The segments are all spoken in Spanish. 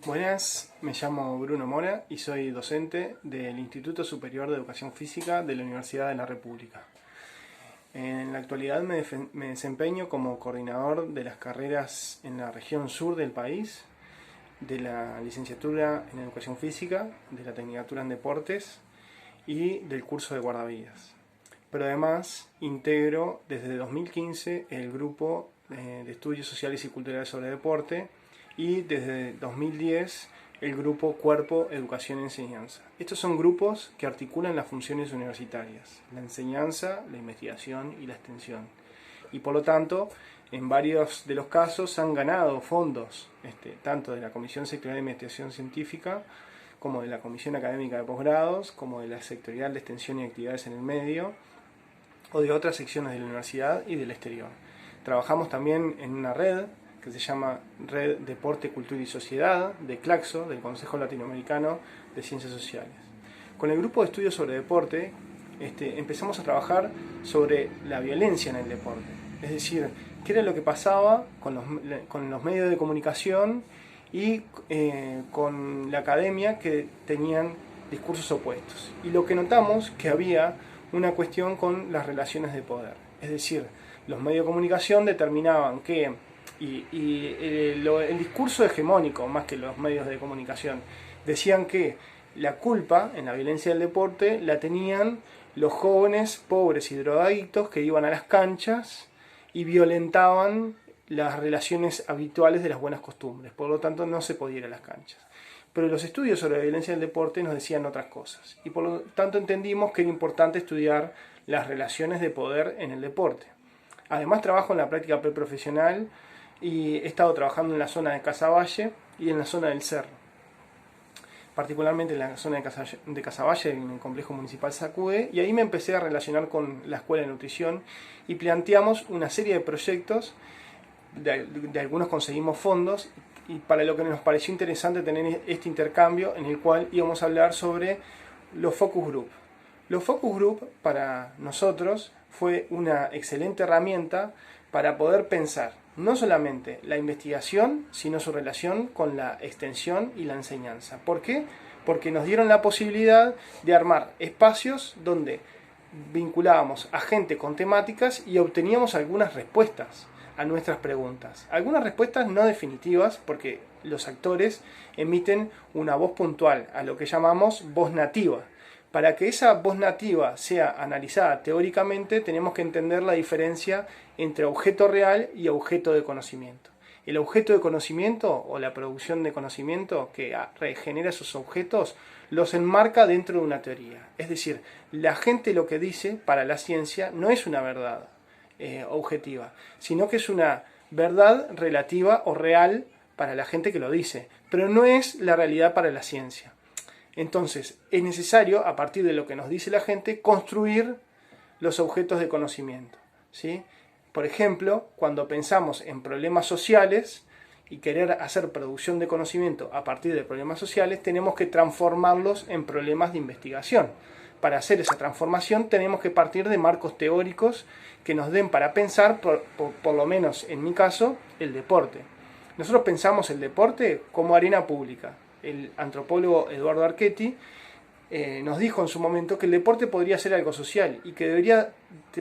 Buenas, me llamo Bruno Mora y soy docente del Instituto Superior de Educación Física de la Universidad de la República. En la actualidad me desempeño como coordinador de las carreras en la región sur del país, de la licenciatura en Educación Física, de la tecnicatura en Deportes y del curso de guardavidas. Pero además integro desde 2015 el grupo de estudios sociales y culturales sobre deporte y desde 2010 el grupo Cuerpo, Educación y Enseñanza. Estos son grupos que articulan las funciones universitarias, la enseñanza, la investigación y la extensión. Y por lo tanto, en varios de los casos han ganado fondos, tanto de la Comisión Sectorial de Investigación Científica, como de la Comisión Académica de Posgrados, como de la Sectorial de Extensión y Actividades en el Medio, o de otras secciones de la universidad y del exterior. Trabajamos también en una red que se llama Red Deporte, Cultura y Sociedad, de CLACSO, del Consejo Latinoamericano de Ciencias Sociales. Con el grupo de estudios sobre deporte empezamos a trabajar sobre la violencia en el deporte, es decir, qué era lo que pasaba con los medios de comunicación y con la academia, que tenían discursos opuestos. Y lo que notamos que había una cuestión con las relaciones de poder, es decir, los medios de comunicación determinaban que el discurso hegemónico, más que los medios de comunicación, decían que la culpa en la violencia del deporte la tenían los jóvenes pobres y drogadictos que iban a las canchas y violentaban las relaciones habituales de las buenas costumbres, por lo tanto no se podía ir a las canchas. Pero los estudios sobre la violencia del deporte nos decían otras cosas, y por lo tanto entendimos que era importante estudiar las relaciones de poder en el deporte. Además trabajo en la práctica preprofesional y he estado trabajando en la zona de Casaballe y en la zona del Cerro. Particularmente en la zona de Casaballe, en el complejo municipal Sacude, y ahí me empecé a relacionar con la Escuela de Nutrición y planteamos una serie de proyectos, de algunos conseguimos fondos, y para lo que nos pareció interesante tener este intercambio en el cual íbamos a hablar sobre los focus group. Los focus group para nosotros fue una excelente herramienta para poder pensar no solamente la investigación, sino su relación con la extensión y la enseñanza. ¿Por qué? Porque nos dieron la posibilidad de armar espacios donde vinculábamos a gente con temáticas y obteníamos algunas respuestas a nuestras preguntas. Algunas respuestas no definitivas, porque los actores emiten una voz puntual, a lo que llamamos voz nativa. Para que esa voz nativa sea analizada teóricamente, tenemos que entender la diferencia entre objeto real y objeto de conocimiento. El objeto de conocimiento, o la producción de conocimiento que genera esos objetos, los enmarca dentro de una teoría. Es decir, la gente lo que dice para la ciencia no es una verdad objetiva, sino que es una verdad relativa o real para la gente que lo dice, pero no es la realidad para la ciencia. Entonces, es necesario, a partir de lo que nos dice la gente, construir los objetos de conocimiento, ¿sí? Por ejemplo, cuando pensamos en problemas sociales y querer hacer producción de conocimiento a partir de problemas sociales, tenemos que transformarlos en problemas de investigación. Para hacer esa transformación tenemos que partir de marcos teóricos que nos den para pensar, por lo menos en mi caso, el deporte. Nosotros pensamos el deporte como arena pública. El antropólogo Eduardo Archetti nos dijo en su momento que el deporte podría ser algo social y que debería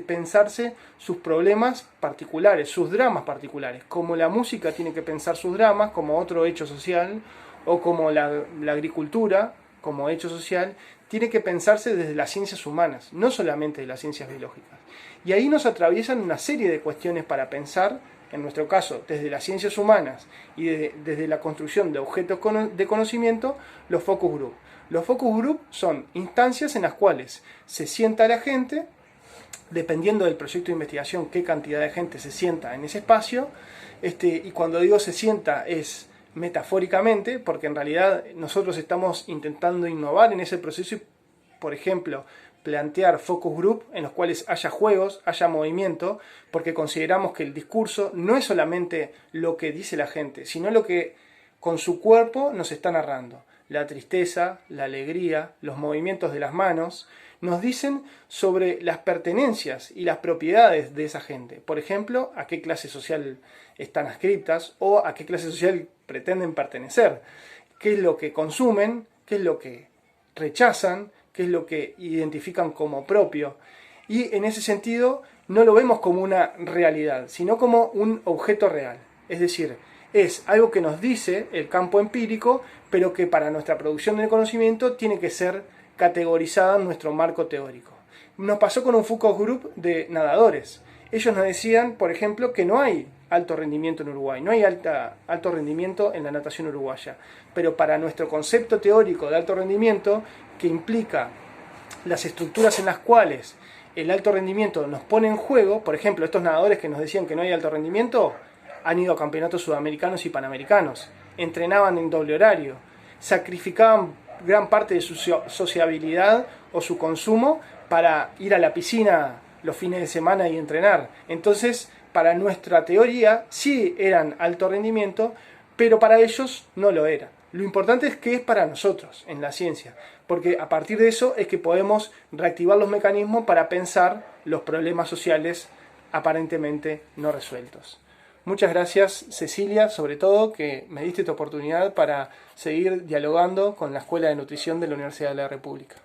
pensarse sus problemas particulares, sus dramas particulares, como la música tiene que pensar sus dramas como otro hecho social, o como la agricultura como hecho social tiene que pensarse desde las ciencias humanas, no solamente de las ciencias biológicas. Y ahí nos atraviesan una serie de cuestiones para pensar, en nuestro caso, desde las ciencias humanas y desde la construcción de objetos de conocimiento, los focus group. Los focus group son instancias en las cuales se sienta la gente, dependiendo del proyecto de investigación, qué cantidad de gente se sienta en ese espacio, y cuando digo se sienta es metafóricamente, porque en realidad nosotros estamos intentando innovar en ese proceso y, por ejemplo, plantear focus group en los cuales haya juegos, haya movimiento, porque consideramos que el discurso no es solamente lo que dice la gente, sino lo que con su cuerpo nos está narrando. La tristeza, la alegría, los movimientos de las manos, nos dicen sobre las pertenencias y las propiedades de esa gente. Por ejemplo, a qué clase social están adscritas o a qué clase social pretenden pertenecer. qué es lo que consumen, qué es lo que rechazan, qué es lo que identifican como propio. Y en ese sentido no lo vemos como una realidad, sino como un objeto real. Es decir, es algo que nos dice el campo empírico, pero que para nuestra producción del conocimiento tiene que ser categorizada en nuestro marco teórico. Nos pasó con un focus group de nadadores. Ellos nos decían, por ejemplo, que no hay alto rendimiento en Uruguay, no hay alto rendimiento en la natación uruguaya. Pero para nuestro concepto teórico de alto rendimiento, que implica las estructuras en las cuales el alto rendimiento nos pone en juego, por ejemplo, estos nadadores que nos decían que no hay alto rendimiento, han ido a campeonatos sudamericanos y panamericanos, entrenaban en doble horario, sacrificaban gran parte de su sociabilidad o su consumo para ir a la piscina los fines de semana y entrenar. Entonces, para nuestra teoría sí eran alto rendimiento, pero para ellos no lo era. Lo importante es que es para nosotros en la ciencia, porque a partir de eso es que podemos reactivar los mecanismos para pensar los problemas sociales aparentemente no resueltos. Muchas gracias, Cecilia, sobre todo que me diste esta oportunidad para seguir dialogando con la Escuela de Nutrición de la Universidad de la República.